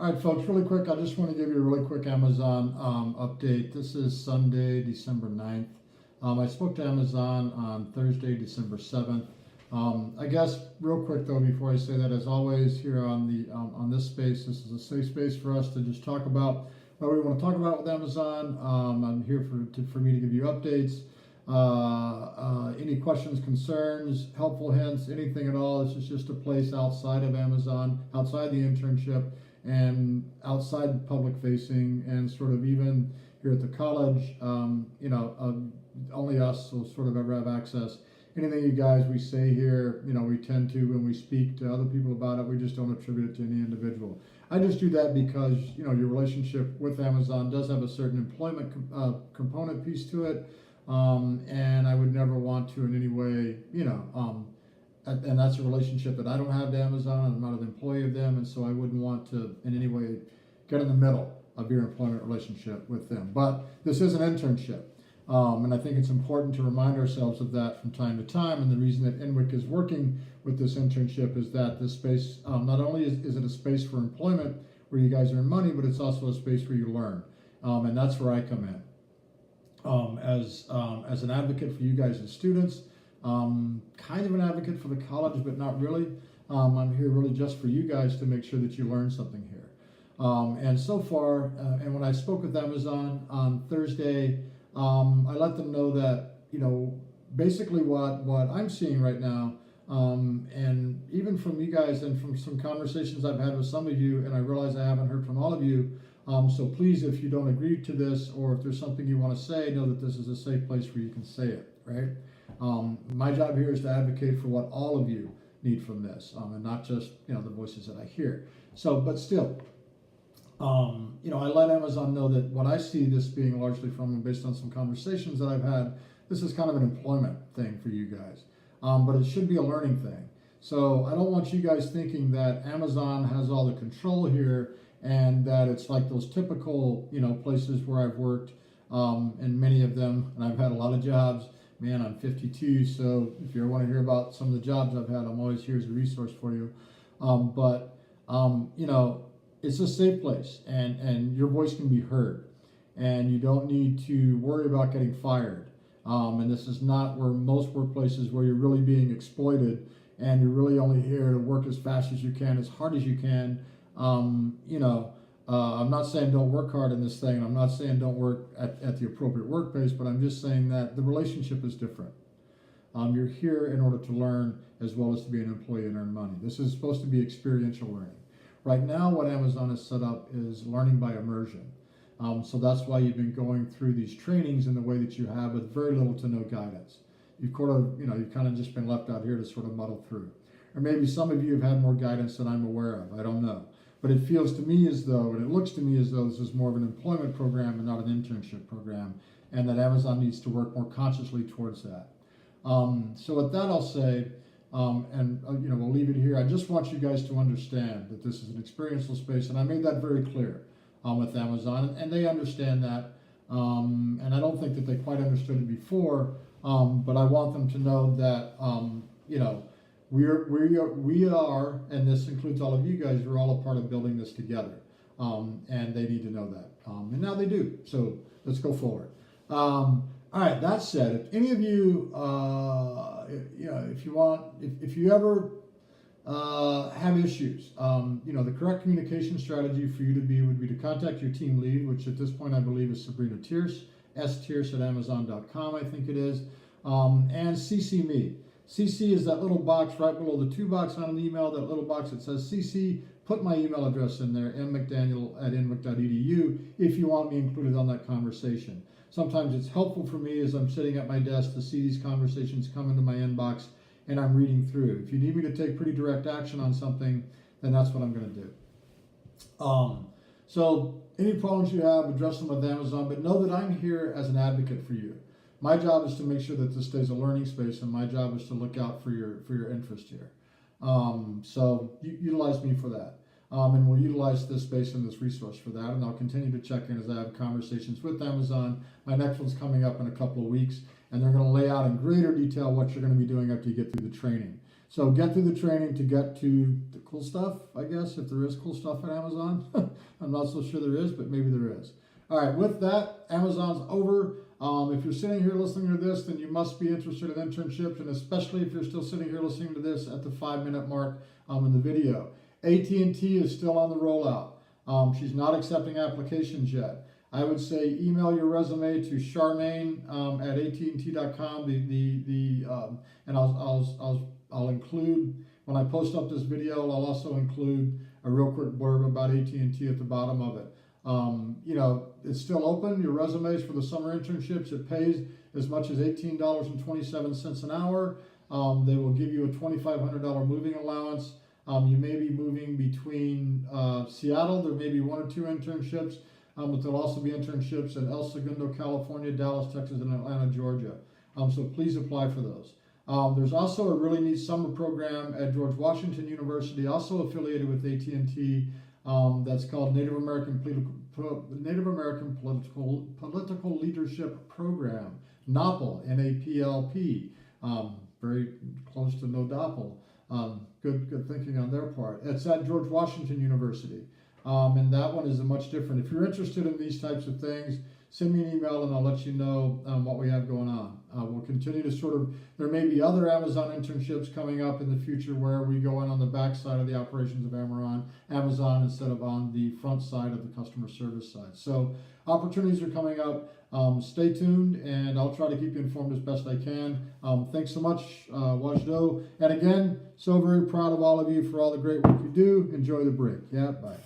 All right, folks, really quick, I just want to give you a really quick Amazon update. This is Sunday, December 9th. I spoke to Amazon on Thursday, December 7th. I guess real quick though, before I say that, as always here on this space, this is a safe space for us to just talk about what we want to talk about with Amazon. I'm here for me to give you updates, any questions, concerns, helpful hints, anything at all. This is just a place outside of Amazon, outside the internship, and outside public facing, and sort of even here at the college, only us will sort of ever have access. Anything you guys we say here, we tend to, when we speak to other people about it, we just don't attribute it to any individual. I just do that because, your relationship with Amazon does have a certain employment component piece to it. And I would never want to in any way, and that's a relationship that I don't have to Amazon. I'm not an employee of them, and so I wouldn't want to in any way get in the middle of your employment relationship with them. But this is an internship, and I think it's important to remind ourselves of that from time to time. And the reason that NWIC is working with this internship is that this space, not only is it a space for employment where you guys earn money, but it's also a space where you learn, and that's where I come in. As an advocate for you guys as students, kind of an advocate for the college, but not really. I'm here really just for you guys to make sure that you learn something here. And so far, and when I spoke with Amazon on Thursday, I let them know that, basically what I'm seeing right now, and even from you guys and from some conversations I've had with some of you, and I realize I haven't heard from all of you, so please, if you don't agree to this, or if there's something you want to say, know that this is a safe place where you can say it, right? My job here is to advocate for what all of you need from this, and not just, the voices that I hear. So, but still, I let Amazon know that what I see this being largely from, and based on some conversations that I've had, this is kind of an employment thing for you guys, but it should be a learning thing. So I don't want you guys thinking that Amazon has all the control here, and that it's like those typical, places where I've worked, and many of them, and I've had a lot of jobs. Man, I'm 52, so if you ever want to hear about some of the jobs I've had, I'm always here as a resource for you. It's a safe place, and your voice can be heard, and you don't need to worry about getting fired. And this is not where most workplaces where you're really being exploited, and you're really only here to work as fast as you can, as hard as you can. I'm not saying don't work hard in this thing, and I'm not saying don't work at the appropriate workplace, but I'm just saying that the relationship is different. You're here in order to learn as well as to be an employee and earn money. This is supposed to be experiential learning. Right now, what Amazon has set up is learning by immersion. So that's why you've been going through these trainings in the way that you have, with very little to no guidance. You've kind of just been left out here to sort of muddle through. Or maybe some of you have had more guidance than I'm aware of. I don't know. But it feels to me as though, and it looks to me as though, this is more of an employment program and not an internship program, and that Amazon needs to work more consciously towards that. So with that, I'll say, we'll leave it here. I just want you guys to understand that this is an experiential space, and I made that very clear with Amazon, and they understand that. And I don't think that they quite understood it before, but I want them to know that, we are, and this includes all of you guys, we're all a part of building this together. And they need to know that. And now they do. So let's go forward. All right, that said, if any of you, if you ever have issues, the correct communication strategy for you would be to contact your team lead, which at this point I believe is Sabrina Tierce, stierce@amazon.com, I think it is, and CC me. CC is that little box right below the to box on an email, that little box that says CC. Put my email address in there, mmcdaniel@nwic.edu, if you want me included on that conversation. Sometimes it's helpful for me as I'm sitting at my desk to see these conversations come into my inbox and I'm reading through. If you need me to take pretty direct action on something, then that's what I'm going to do. So any problems you have, address them with Amazon, but know that I'm here as an advocate for you. My job is to make sure that this stays a learning space, and my job is to look out for your interest here. So utilize me for that. And we'll utilize this space and this resource for that, and I'll continue to check in as I have conversations with Amazon. My next one's coming up in a couple of weeks, and they're going to lay out in greater detail what you're going to be doing after you get through the training. So get through the training to get to the cool stuff, I guess, if there is cool stuff at Amazon. I'm not so sure there is, but maybe there is. All right, with that, Amazon's over. If you're sitting here listening to this, then you must be interested in internships, and especially if you're still sitting here listening to this at the 5-minute mark in the video. AT&T is still on the rollout. She's not accepting applications yet. I would say email your resume to Charmaine at AT&T.com. And I'll include, when I post up this video, I'll also include a real quick blurb about AT&T at the bottom of it. You know, it's still open. Your resumes for the summer internships, it pays as much as $18.27 an hour. They will give you a $2,500 moving allowance. You may be moving between Seattle. There may be 1 or 2 internships, but there'll also be internships in El Segundo, California, Dallas, Texas, and Atlanta, Georgia. So please apply for those. There's also a really neat summer program at George Washington University, also affiliated with AT&T, that's called Native American Political Leadership Program, NAPL, N-A-P-L-P. Very close to no DOPL. Good thinking on their part. It's at George Washington University, and that one is much different. If you're interested in these types of things, send me an email and I'll let you know what we have going on. We'll continue to there may be other Amazon internships coming up in the future where we go in on the back side of the operations of Amazon instead of on the front side of the customer service side. So opportunities are coming up. Stay tuned, and I'll try to keep you informed as best I can. Thanks so much, Wajdo. And again, so very proud of all of you for all the great work you do. Enjoy the break. Yeah, bye.